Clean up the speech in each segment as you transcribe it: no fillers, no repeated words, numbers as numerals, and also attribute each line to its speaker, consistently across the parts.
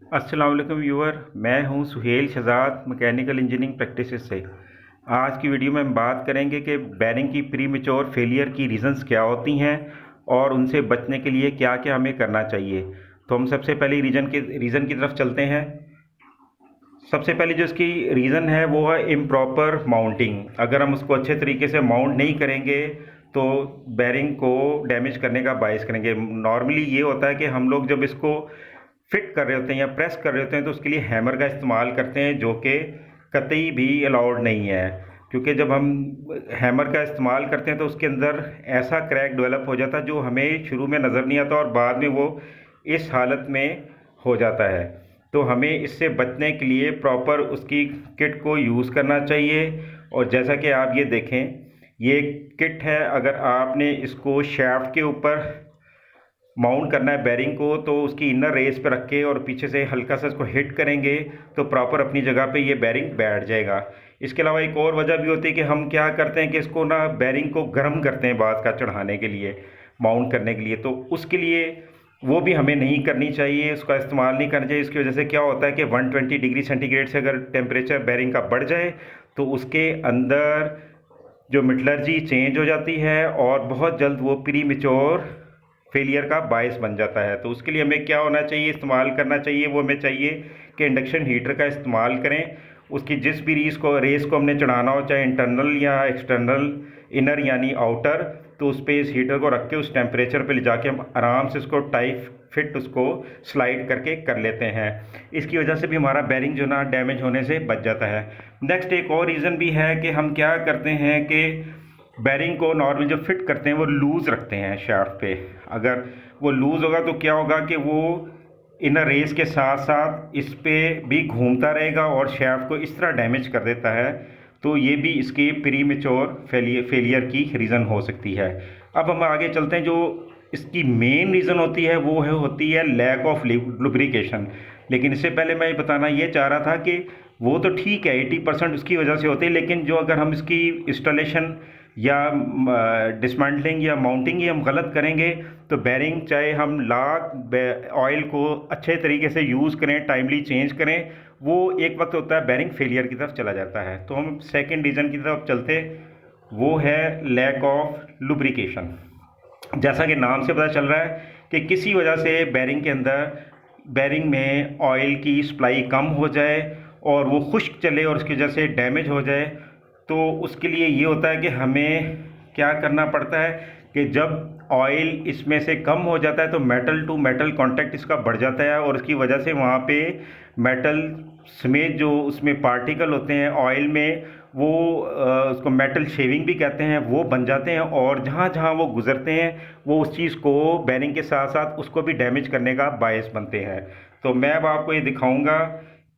Speaker 1: अस्सलाम वालेकुम व्यूअर। मैं हूं Suhail Shahzad, mechanical engineering practices से। आज की वीडियो में हम बात करेंगे कि बैरिंग की प्री मैच्योर फेलियर की रीज़न्स क्या होती हैं और उनसे बचने के लिए क्या क्या हमें करना चाहिए। तो हम सबसे पहले रीज़न की तरफ चलते हैं। सबसे पहले जो इसकी रीज़न है वो है इम्प्रॉपर माउंटिंग। अगर हम उसको अच्छे तरीके से माउंट नहीं करेंगे तो बैरिंग को डैमेज करने का बायस करेंगे। नॉर्मली ये होता है कि हम लोग जब इसको फिट कर रहे होते हैं या प्रेस कर रहे होते हैं तो उसके लिए हैमर का इस्तेमाल करते हैं, जो कि कतई भी अलाउड नहीं है। क्योंकि जब हम हैमर का इस्तेमाल करते हैं तो उसके अंदर ऐसा क्रैक डेवलप हो जाता है जो हमें शुरू में नज़र नहीं आता और बाद में वो इस हालत में हो जाता है। तो हमें इससे बचने के लिए प्रॉपर उसकी किट को यूज़ करना चाहिए। और जैसा कि आप ये देखें, ये किट है। अगर आपने इसको शाफ्ट के ऊपर माउंट करना है बैरिंग को, तो उसकी इनर रेस पे रख के और पीछे से हल्का सा इसको हिट करेंगे तो प्रॉपर अपनी जगह पे ये बैरिंग बैठ जाएगा। इसके अलावा एक और वजह भी होती है कि हम क्या करते हैं कि इसको ना बैरिंग को गर्म करते हैं बाद का चढ़ाने के लिए, माउंट करने के लिए। तो उसके लिए वो भी हमें नहीं करनी चाहिए, उसका इस्तेमाल नहीं करना चाहिए। इसकी वजह से क्या होता है कि 120 डिग्री सेंटीग्रेड से अगर टेम्परेचर बैरिंग का बढ़ जाए तो उसके अंदर जो मेटलर्जी चेंज हो जाती है और बहुत जल्द वो प्री मेच्योर फेलियर का बायस बन जाता है। तो उसके लिए हमें क्या होना चाहिए, इस्तेमाल करना चाहिए, वो हमें चाहिए कि इंडक्शन हीटर का इस्तेमाल करें। उसकी जिस भी रेस को हमने चढ़ाना हो, चाहे इंटरनल या एक्सटर्नल, इनर यानी आउटर, तो उस पर इस हीटर को रख के उस टेम्परेचर पे ले जाके हम आराम से उसको टाइट फिट उसको स्लाइड करके कर लेते हैं। इसकी वजह से भी हमारा बैरिंग जो ना डैमेज होने से बच जाता है। नेक्स्ट एक और रीज़न भी है कि हम क्या करते हैं कि बैरिंग को नॉर्मली जो फिट करते हैं वो लूज़ रखते हैं शाफ्ट पे। अगर वो लूज़ होगा तो क्या होगा कि वो इनर रेस के साथ साथ इस पे भी घूमता रहेगा और शाफ्ट को इस तरह डैमेज कर देता है। तो ये भी इसकी प्री मेच्योर फेलियर की रीज़न हो सकती है। अब हम आगे चलते हैं। जो इसकी मेन रीज़न होती है लैक ऑफ लुब्रिकेशन। लेकिन इससे पहले मैं बताना ये चाह रहा था कि वो तो ठीक है, 80% उसकी वजह से होती है। लेकिन जो अगर हम इसकी इंस्टॉलेशन या डिसमेंटलिंग या माउंटिंग ही हम गलत करेंगे तो बैरिंग, चाहे हम लाख ऑयल को अच्छे तरीके से यूज़ करें, टाइमली चेंज करें, वो एक वक्त होता है बैरिंग फेलियर की तरफ चला जाता है। तो हम सेकंड रीज़न की तरफ चलते, वो है लैक ऑफ लुब्रिकेशन। जैसा कि नाम से पता चल रहा है कि किसी वजह से बैरिंग में ऑयल की सप्लाई कम हो जाए और वो खुश्क चले और उसकी वजह से डैमेज हो जाए, तो उसके लिए ये होता है कि हमें क्या करना पड़ता है कि जब ऑयल इसमें से कम हो जाता है तो मेटल टू मेटल कांटेक्ट इसका बढ़ जाता है और उसकी वजह से वहाँ पे मेटल समेत जो उसमें पार्टिकल होते हैं ऑयल में, वो उसको मेटल शेविंग भी कहते हैं, वो बन जाते हैं और जहाँ जहाँ वो गुजरते हैं वो उस चीज़ को बैरिंग के साथ साथ उसको भी डैमेज करने का बायस बनते हैं। तो मैं अब आपको ये दिखाऊंगा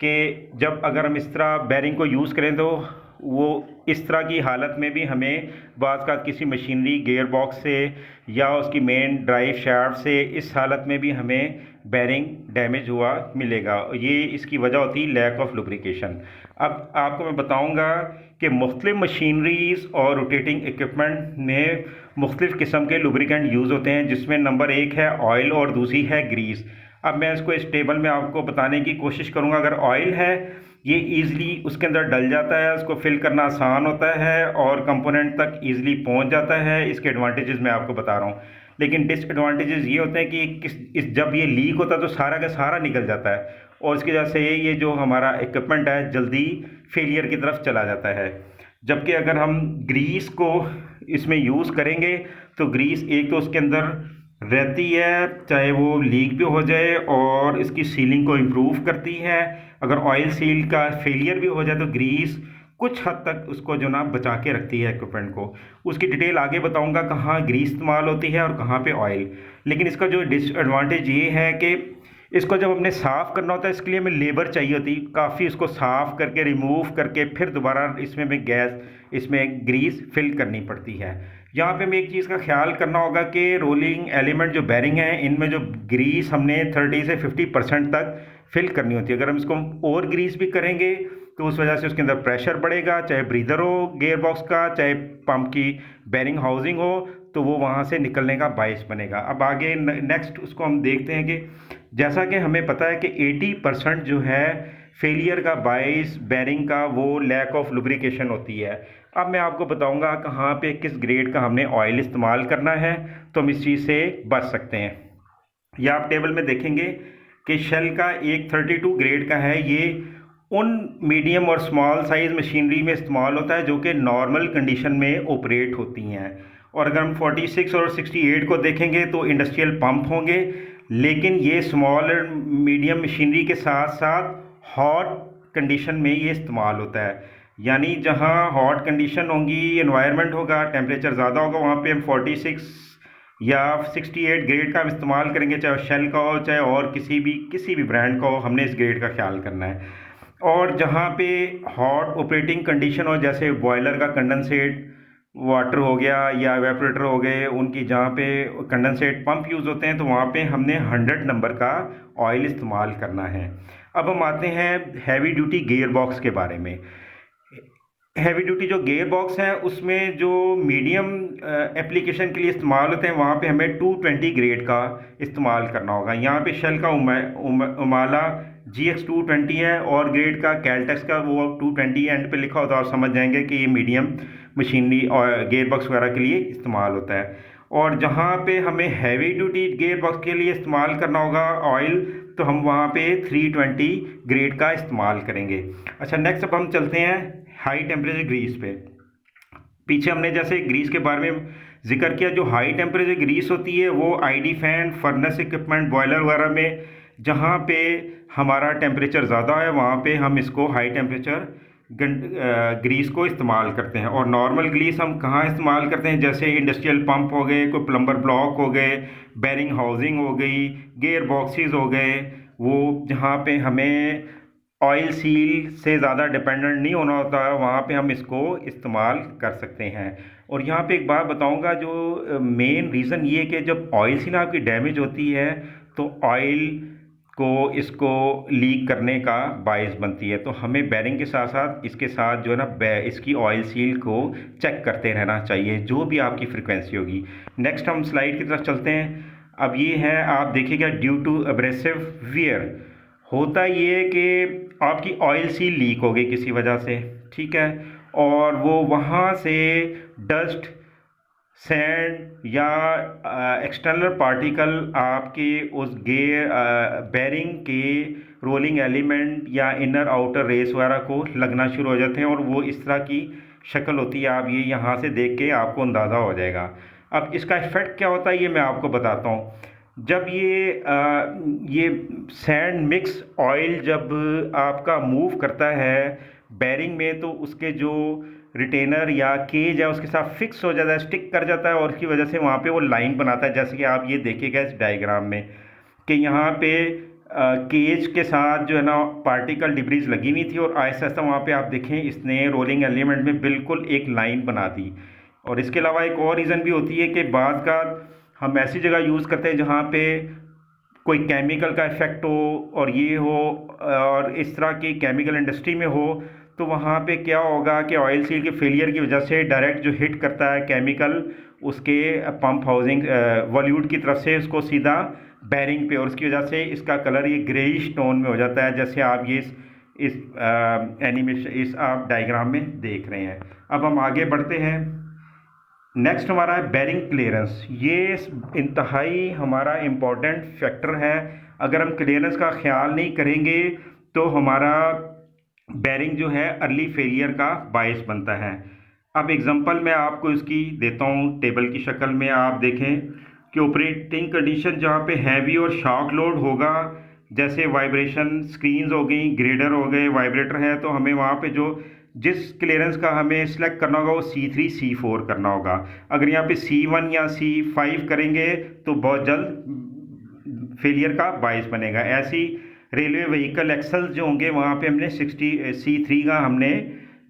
Speaker 1: कि जब अगर हम इस तरह बैरिंग को यूज़ करें तो वो इस तरह की हालत में भी हमें बाज़ का किसी मशीनरी गियर बॉक्स से या उसकी मेन ड्राइव शाफ्ट से इस हालत में भी हमें बैरिंग डैमेज हुआ मिलेगा। ये इसकी वजह होती है लैक ऑफ लुब्रिकेशन। अब आपको मैं बताऊंगा कि मुख्तलिफ मशीनरीज़ और रोटेटिंग इक्विपमेंट में मुख्तलिफ़ किस्म के लुब्रिकेंट यूज़ होते हैं, जिसमें नंबर एक है ऑयल और दूसरी है ग्रीस। अब मैं इसको इस टेबल में आपको बताने की कोशिश करूंगा। अगर ऑयल है, ये ईज़िली उसके अंदर डल जाता है, उसको फिल करना आसान होता है और कंपोनेंट तक ईज़िली पहुंच जाता है। इसके एडवांटेजेस मैं आपको बता रहा हूँ। लेकिन डिसएडवांटेजेस ये होते हैं कि जब ये लीक होता है तो सारा का सारा निकल जाता है और इसकी वजह से ये जो हमारा इक्विपमेंट है जल्दी फेलियर की तरफ चला जाता है। जबकि अगर हम ग्रीस को इसमें यूज़ करेंगे तो ग्रीस एक तो उसके अंदर रहती है, चाहे वो लीक भी हो जाए, और इसकी सीलिंग को इम्प्रूव करती है। अगर ऑयल सील का फेलियर भी हो जाए तो ग्रीस कुछ हद तक उसको जो ना बचा के रखती है इक्विपमेंट को। उसकी डिटेल आगे बताऊंगा कहाँ ग्रीस इस्तेमाल होती है और कहाँ पे ऑयल। लेकिन इसका जो डिसएडवांटेज ये है कि इसको जब हमने साफ़ करना होता है इसके लिए हमें लेबर चाहिए होती है काफ़ी, इसको साफ़ करके रिमूव करके फिर दोबारा इसमें हमें इसमें ग्रीस फिल करनी पड़ती है। यहाँ पे हमें एक चीज़ का ख्याल करना होगा कि रोलिंग एलिमेंट जो बैरिंग है इनमें जो ग्रीस हमने 30 से 50% तक फिल करनी होती है। अगर हम इसको और ग्रीस भी करेंगे तो उस वजह से उसके अंदर प्रेशर बढ़ेगा, चाहे ब्रीदर हो गियर बॉक्स का, चाहे पंप की बैरिंग हाउसिंग हो, तो वो वहाँ से निकलने का बायस बनेगा। अब आगे नेक्स्ट उसको हम देखते हैं कि जैसा कि हमें पता है कि 80% जो है फेलियर का बाइस बैरिंग का वो लैक ऑफ लुब्रिकेशन होती है। अब मैं आपको बताऊंगा कहाँ पे किस ग्रेड का हमने ऑयल इस्तेमाल करना है तो हम इस चीज़ से बच सकते हैं। या आप टेबल में देखेंगे कि शेल का एक 32 ग्रेड का है, ये उन मीडियम और स्मॉल साइज़ मशीनरी में इस्तेमाल होता है जो कि नॉर्मल कंडीशन में ऑपरेट होती हैं। और अगर हम 46 और 68 को देखेंगे तो इंडस्ट्रियल पंप होंगे, लेकिन ये स्मॉल और मीडियम मशीनरी के साथ साथ हॉट कंडीशन में ये इस्तेमाल होता है। यानी जहाँ हॉट कंडीशन होंगी, एनवायरनमेंट होगा, टेम्परेचर ज़्यादा होगा, वहाँ पे हम 46 या 68 ग्रेड का हम इस्तेमाल करेंगे, चाहे शेल का हो चाहे और किसी भी ब्रांड का हो, हमने इस ग्रेड का ख्याल करना है। और जहाँ पे हॉट ऑपरेटिंग कंडीशन हो, जैसे बॉयलर का कंडेंसेट वाटर हो गया या एवेपोरेटर हो गए, उनकी जहाँ पे कंडेंसेट पंप यूज़ होते हैं, तो वहाँ पे हमने 100 नंबर का ऑयल इस्तेमाल करना है। अब हम आते हैं हैवी ड्यूटी गियर बॉक्स के बारे में। हैवी ड्यूटी जो गियर बॉक्स है उसमें जो मीडियम एप्लीकेशन के लिए इस्तेमाल होते हैं, वहाँ पे हमें 220 ग्रेड का इस्तेमाल करना होगा। यहाँ पे शेल का उमाला GX 220 है और ग्रेड का कैलटेक्स का वो 220 एंड पे लिखा होता है, आप समझ जाएंगे कि ये मीडियम मशीनरी और गियर बॉक्स वगैरह के लिए इस्तेमाल होता है। और जहाँ पे हमें हैवी ड्यूटी गियर बॉक्स के लिए इस्तेमाल करना होगा ऑयल, तो हम वहाँ पे 320 ग्रेड का इस्तेमाल करेंगे। अच्छा, नेक्स्ट अब हम चलते हैं हाई टेम्परेचर ग्रीस पे। पीछे हमने जैसे ग्रीस के बारे में जिक्र किया, जो हाई टेम्परेचर ग्रीस होती है वो ID fan, furnace equipment, boiler वगैरह में जहाँ पे हमारा टेम्परेचर ज़्यादा है वहाँ पे हम इसको हाई टेम्परेचर ग्रीस को इस्तेमाल करते हैं। और नॉर्मल ग्रीस हम कहाँ इस्तेमाल करते हैं, जैसे इंडस्ट्रियल पंप हो गए, कोई प्लम्बर ब्लॉक हो गए, बैरिंग हाउसिंग हो गई, गियर बॉक्सेस हो गए, वो जहाँ पे हमें ऑयल सील से ज़्यादा डिपेंडेंट नहीं होना होता है, वहाँ पे हम इसको इस्तेमाल कर सकते हैं। और यहाँ पे एक बात बताऊँगा, जो मेन रीज़न ये है कि जब ऑयल सील आपकी डैमेज होती है तो ऑयल को इसको लीक करने का बायस बनती है। तो हमें बैरिंग के साथ साथ इसके साथ जो है ना इसकी ऑयल सील को चेक करते रहना चाहिए, जो भी आपकी फ्रिक्वेंसी होगी। नेक्स्ट हम स्लाइड की तरफ चलते हैं। अब ये है, आप देखिएगा, ड्यू टू एब्रेसिव वियर होता ये है कि आपकी ऑयल सील लीक हो गई किसी वजह से, ठीक है, और वो वहाँ से डस्ट, सैंड या एक्सटर्नल पार्टिकल आपके उस बैरिंग के रोलिंग एलिमेंट या इनर आउटर रेस वगैरह को लगना शुरू हो जाते हैं, और वो इस तरह की शक्ल होती है। आप ये यहाँ से देख के आपको अंदाज़ा हो जाएगा। अब इसका इफ़ेक्ट क्या होता है ये मैं आपको बताता हूँ। जब ये सैंड मिक्स ऑयल जब आपका मूव करता है बैरिंग में, तो उसके जो रिटेनर या केज है उसके साथ फिक्स हो जाता है, स्टिक कर जाता है, और उसकी वजह से वहाँ पे वो लाइन बनाता है। जैसे कि आप ये देखिएगा इस डायग्राम में कि यहाँ पे केज के साथ जो है ना पार्टिकल डिब्रीज लगी हुई थी, और आहिस्ता आहिस्ता वहाँ पे आप देखें इसने रोलिंग एलिमेंट में बिल्कुल एक लाइन बना दी। और इसके अलावा एक और रीज़न भी होती है कि बाद का हम ऐसी जगह यूज़ करते हैं जहाँ पे कोई केमिकल का इफ़ेक्ट हो और ये हो, और इस तरह की केमिकल इंडस्ट्री में हो, तो वहाँ पे क्या होगा कि ऑयल सील के फेलियर की वजह से डायरेक्ट जो हिट करता है केमिकल उसके पंप हाउसिंग वॉल्यूट की तरफ से उसको सीधा बैरिंग पे, और उसकी वजह से इसका कलर ये ग्रेइश टोन में हो जाता है, जैसे आप ये इस एनिमेशन इस आप डायग्राम में देख रहे हैं। अब हम आगे बढ़ते हैं। नेक्स्ट हमारा है बैरिंग क्लियरेंस। ये इंतहाई हमारा इम्पोर्टेंट फैक्टर है। अगर हम क्लियरेंस का ख्याल नहीं करेंगे तो हमारा बैरिंग जो है अर्ली फेलियर का बायस बनता है। अब एग्जांपल मैं आपको इसकी देता हूँ टेबल की शक्ल में। आप देखें कि ऑपरेटिंग कंडीशन जहाँ पे हैवी और शॉक लोड होगा, जैसे वाइब्रेशन स्क्रीन्स हो गई, ग्रेडर हो गए, वाइब्रेटर है, तो हमें वहाँ पे जो जिस क्लियरेंस का हमें सिलेक्ट करना होगा वो C3 C4 करना होगा। अगर यहाँ पे C1 या C5 करेंगे तो बहुत जल्द फेलियर का बायस बनेगा। ऐसी रेलवे व्हीकल एक्सल्स जो होंगे वहाँ पे हमने C3 का हमने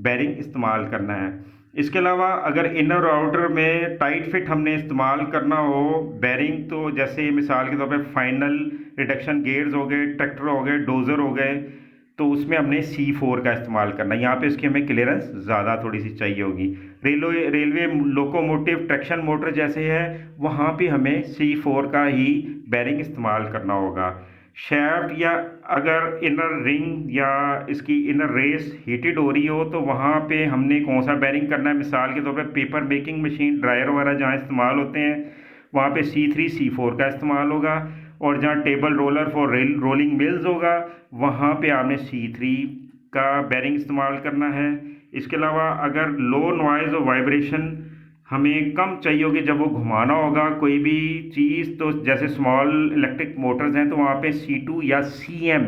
Speaker 1: बैरिंग इस्तेमाल करना है। इसके अलावा अगर इनर और आउटर में टाइट फिट हमने इस्तेमाल करना हो बैरिंग, तो जैसे मिसाल के तौर पे फाइनल रिडक्शन गेयर्स हो गए, ट्रैक्टर हो गए, डोज़र हो गए, तो उसमें हमने C4 का इस्तेमाल करना है। यहाँ पे उसकी हमें क्लियरेंस ज़्यादा थोड़ी सी चाहिए होगी। रेलवे लोकोमोटिव ट्रैक्शन मोटर जैसे है वहाँ पे हमें C4 का ही बैरिंग इस्तेमाल करना होगा। शैफ्ट या अगर इनर रिंग या इसकी इनर रेस हीटेड हो रही हो तो वहाँ पे हमने कौन सा बेरिंग करना है। मिसाल के तौर पे पेपर मेकिंग मशीन, ड्रायर वगैरह जहाँ इस्तेमाल होते हैं वहाँ पे C3 C4 का इस्तेमाल होगा, और जहाँ table roller for rolling mills होगा वहाँ पे आपने C3 का बेरिंग इस्तेमाल करना है। इसके अलावा अगर लो नॉइज़ और वाइब्रेशन हमें कम चाहिए होगी जब वो घुमाना होगा कोई भी चीज़, तो जैसे स्मॉल इलेक्ट्रिक मोटर्स हैं तो वहाँ पे C2 या CM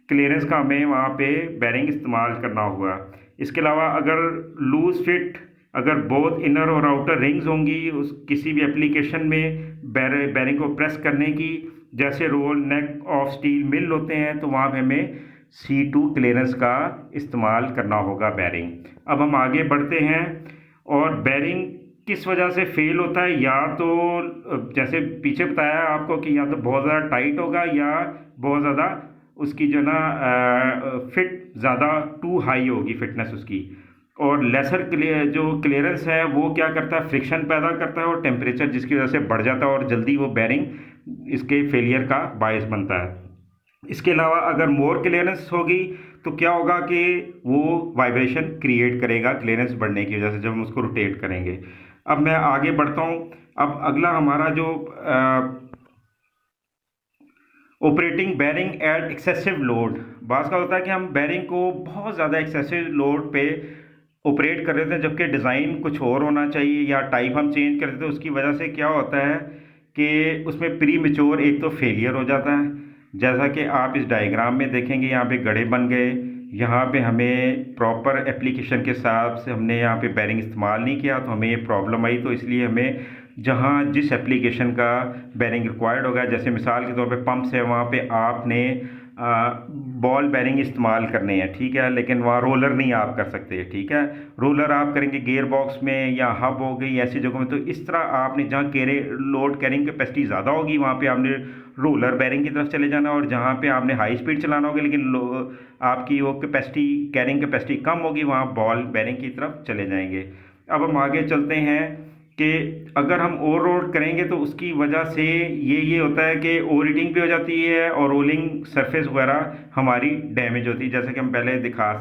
Speaker 1: क्लियरेंस का हमें वहाँ पे बेरिंग इस्तेमाल करना होगा। इसके अलावा अगर लूज फिट, अगर बोथ इनर और आउटर रिंग्स होंगी उस किसी भी एप्लीकेशन में बेरिंग को प्रेस करने की, जैसे roll neck of steel mill होते हैं, तो वहाँ पे हमें C2 क्लियरेंस का इस्तेमाल करना होगा बेरिंग। अब हम आगे बढ़ते हैं, और बेरिंग किस वजह से फेल होता है, या तो जैसे पीछे बताया आपको कि या तो बहुत ज़्यादा टाइट होगा या बहुत ज़्यादा उसकी जो ना फिट ज़्यादा टू हाई होगी फिटनेस उसकी, और लेसर जो क्लियरेंस है वो क्या करता है, फ्रिक्शन पैदा करता है और टेम्परेचर जिसकी वजह से बढ़ जाता है और जल्दी वो बेरिंग इसके फेलियर का बायस बनता है। इसके अलावा अगर मोर क्लियरेंस होगी तो क्या होगा कि वो वाइब्रेशन क्रिएट करेगा क्लियरेंस बढ़ने की वजह से जब हम उसको रोटेट करेंगे। अब मैं आगे बढ़ता हूँ। अब अगला हमारा जो operating bearing at excessive load, बात का होता है कि हम बेरिंग को बहुत ज़्यादा एक्सेसिव लोड पे ऑपरेट कर रहे थे जबकि डिज़ाइन कुछ और होना चाहिए, या टाइप हम चेंज कर देते हैं। उसकी वजह से क्या होता है कि उसमें प्री मेच्योर एक तो फेलियर हो जाता है, जैसा कि आप इस डायग्राम में देखेंगे यहाँ पे गड्ढे बन गए। यहाँ पे हमें प्रॉपर एप्लीकेशन के हिसाब से हमने यहाँ पे बेरिंग इस्तेमाल नहीं किया तो हमें ये प्रॉब्लम आई। तो इसलिए हमें जहाँ जिस एप्लीकेशन का बेरिंग रिक्वायर्ड होगा, जैसे मिसाल के तौर पे पंप्स है वहाँ पे आपने बॉल बेरिंग इस्तेमाल करने हैं, ठीक है, लेकिन वहाँ रोलर नहीं आप कर सकते, ठीक है। रोलर आप करेंगे गियर बॉक्स में या हब हो गई ऐसी जगहों में। तो इस तरह आपने जहाँ लोड कैरिंग कैपेसिटी ज़्यादा होगी वहाँ पे आपने रोलर बेरिंग की तरफ चले जाना, और जहाँ पे आपने हाई स्पीड चलाना होगा लेकिन आपकी वो कैपेसिटी कैरिंग कैपेसिटी कम होगी वहाँ बॉल बेरिंग की तरफ चले जाएंगे। अब हम आगे चलते हैं कि अगर हम ओवरलोड करेंगे तो उसकी वजह से ये होता है कि ओवर हीटिंग भी हो जाती है और रोलिंग सरफेस वगैरह हमारी डैमेज होती है, जैसे कि हम पहले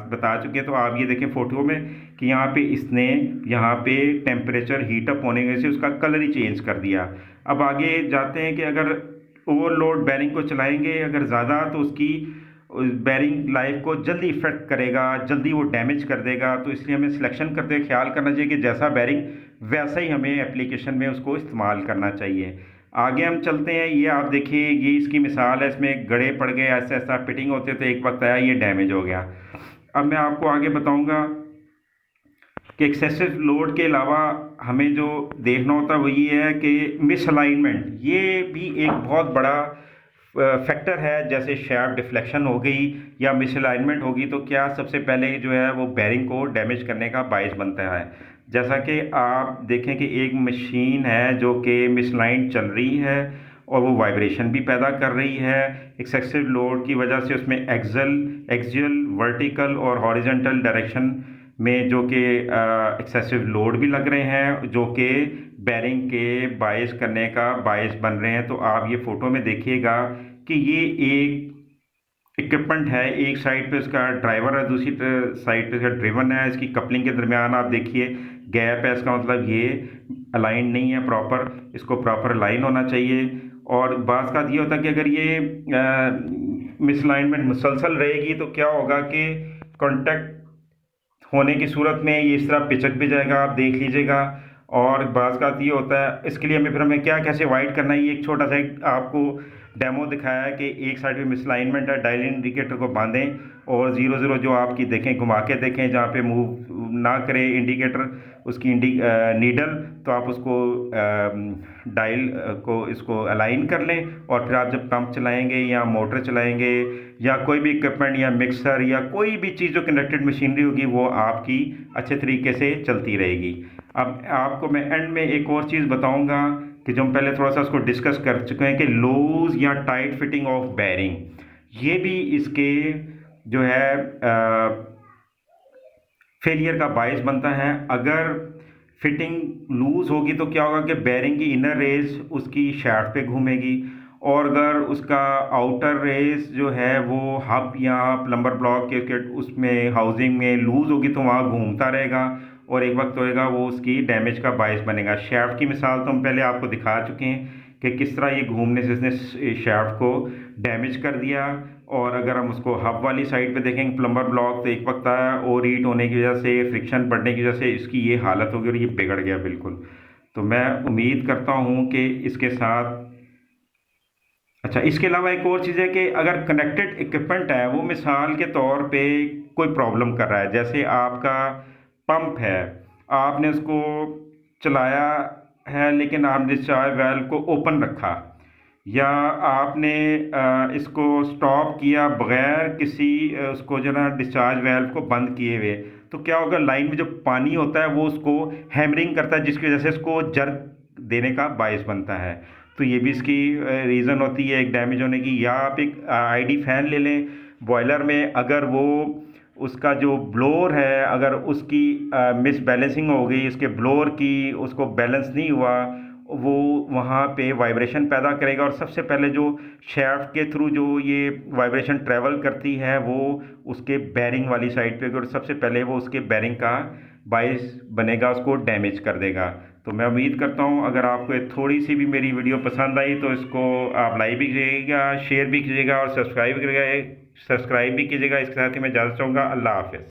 Speaker 1: बता चुके हैं। तो आप ये देखें फ़ोटो में कि यहाँ पे इसने यहाँ पे टेम्परेचर हीटअप होने की वजह से उसका कलर ही चेंज कर दिया। अब आगे जाते हैं कि अगर ओवरलोड बेरिंग को चलाएंगे अगर ज़्यादा तो उसकी बेरिंग लाइफ को जल्दी इफेक्ट करेगा, जल्दी वो डैमेज कर देगा। तो इसलिए हमें सिलेक्शन करते हुए ख्याल करना चाहिए कि जैसा बेरिंग वैसा ही हमें एप्लीकेशन में उसको इस्तेमाल करना चाहिए। आगे हम चलते हैं। ये आप देखिए, ये इसकी मिसाल है, इसमें गड़े पड़ गए, ऐसा ऐसा फिटिंग होते तो एक वक्त आया ये डैमेज हो गया। अब मैं आपको आगे बताऊंगा कि एक्सेसिव लोड के अलावा हमें जो देखना होता है वो ये है कि मिसअलाइनमेंट, ये भी एक बहुत बड़ा फैक्टर है। जैसे शाफ्ट डिफ्लेक्शन हो गई या मिसअलाइनमेंट होगी तो क्या सबसे पहले जो है वो बेरिंग को डैमेज करने का बायस बनता है। जैसा कि आप देखें कि एक मशीन है जो कि मिसलाइन चल रही है और वो वाइब्रेशन भी पैदा कर रही है एक्सेसिव लोड की वजह से। उसमें एक्सियल वर्टिकल और हॉरिजॉन्टल डायरेक्शन में जो कि एक्सेसिव लोड भी लग रहे हैं जो कि बेरिंग के बायस करने का बायस बन रहे हैं। तो आप ये फ़ोटो में देखिएगा कि ये एक इक्विपमेंट है, एक साइड पे उसका ड्राइवर है, दूसरी साइड पे इसका ड्रिवन है। इसकी कपलिंग के दरमियान आप देखिए गैप है, इसका मतलब ये अलाइन नहीं है प्रॉपर, इसको प्रॉपर अलाइन होना चाहिए। और बात का ये होता है कि अगर ये मिसअलाइनमेंट मुसलसल रहेगी तो क्या होगा कि कॉन्टैक्ट होने की सूरत में ये इस तरह पिचक भी जाएगा, आप देख लीजिएगा। और बात का ये होता है इसके लिए हमें क्या कैसे वाइड करना है। ये एक छोटा सा आपको डेमो दिखाया है कि एक साइड पे मिसअलाइनमेंट है, डायल इंडिकेटर को बांधें और 0 जो आपकी देखें घुमा के देखें जहाँ पे मूव ना करे इंडिकेटर उसकी नीडल, तो आप उसको डायल को इसको अलाइन कर लें। और फिर आप जब पंप चलाएंगे या मोटर चलाएंगे या कोई भी इक्विपमेंट या मिक्सर या कोई भी चीज़ जो कनेक्टेड मशीनरी होगी वो आपकी अच्छे तरीके से चलती रहेगी। अब आपको मैं एंड में एक और चीज़ बताऊंगा कि जो हम पहले थोड़ा सा उसको डिस्कस कर चुके हैं कि लूज या टाइट फिटिंग ऑफ बेरिंग, ये भी इसके जो है फेलियर का बायस बनता है। अगर फिटिंग लूज होगी तो क्या होगा कि बेरिंग की इनर रेस उसकी शाफ्ट पे घूमेगी और अगर उसका आउटर रेस जो है वो हब या प्लम्बर ब्लॉक के उसमें हाउसिंग में लूज़ होगी तो वहाँ घूमता रहेगा और एक वक्त होएगा वो उसकी डैमेज का बायस बनेगा। शैफ्ट की मिसाल तो हम पहले आपको दिखा चुके हैं कि किस तरह ये घूमने से इसने शैफ्ट को डैमेज कर दिया। और अगर हम उसको हब वाली साइड पे देखेंगे प्लम्बर ब्लॉक, तो एक वक्त आया ओवर हीट होने की वजह से, फ्रिक्शन बढ़ने की वजह से इसकी ये हालत होगी और ये बिगड़ गया बिल्कुल। तो मैं उम्मीद करता हूँ कि इसके साथ, अच्छा इसके अलावा एक और चीज़ है कि अगर कनेक्टेड इक्विपमेंट है वो मिसाल के तौर पे कोई प्रॉब्लम कर रहा है, जैसे आपका पंप है, आपने उसको चलाया है लेकिन आपने डिस्चार्ज वाल्व को ओपन रखा, या आपने इसको स्टॉप किया बगैर किसी उसको जो ना डिस्चार्ज वाल्व को बंद किए हुए, तो क्या होगा, लाइन में जो पानी होता है वो उसको हैमरिंग करता है जिसकी वजह से उसको जर्क देने का बायस बनता है। तो ये भी इसकी रीज़न होती है एक डैमेज होने की। या आप एक आईडी फ़ैन ले लें बॉयलर में, अगर वो उसका जो ब्लोअर है अगर उसकी मिस बैलेंसिंग हो गई, उसके ब्लोअर की उसको बैलेंस नहीं हुआ, वो वहाँ पे वाइब्रेशन पैदा करेगा। और सबसे पहले जो शैफ्ट के थ्रू जो ये वाइब्रेशन ट्रैवल करती है वो उसके बैरिंग वाली साइड पे, और सबसे पहले वो उसके बैरिंग का बायस बनेगा, उसको डैमेज कर देगा। तो मैं उम्मीद करता हूँ अगर आपको थोड़ी सी भी मेरी वीडियो पसंद आई तो इसको आप लाइक भी कीजिएगा, शेयर भी कीजिएगा और सब्सक्राइब भी कीजिएगा। इसके साथ ही मैं इजाज़त चाहूँगा। अल्लाह हाफ़िज़।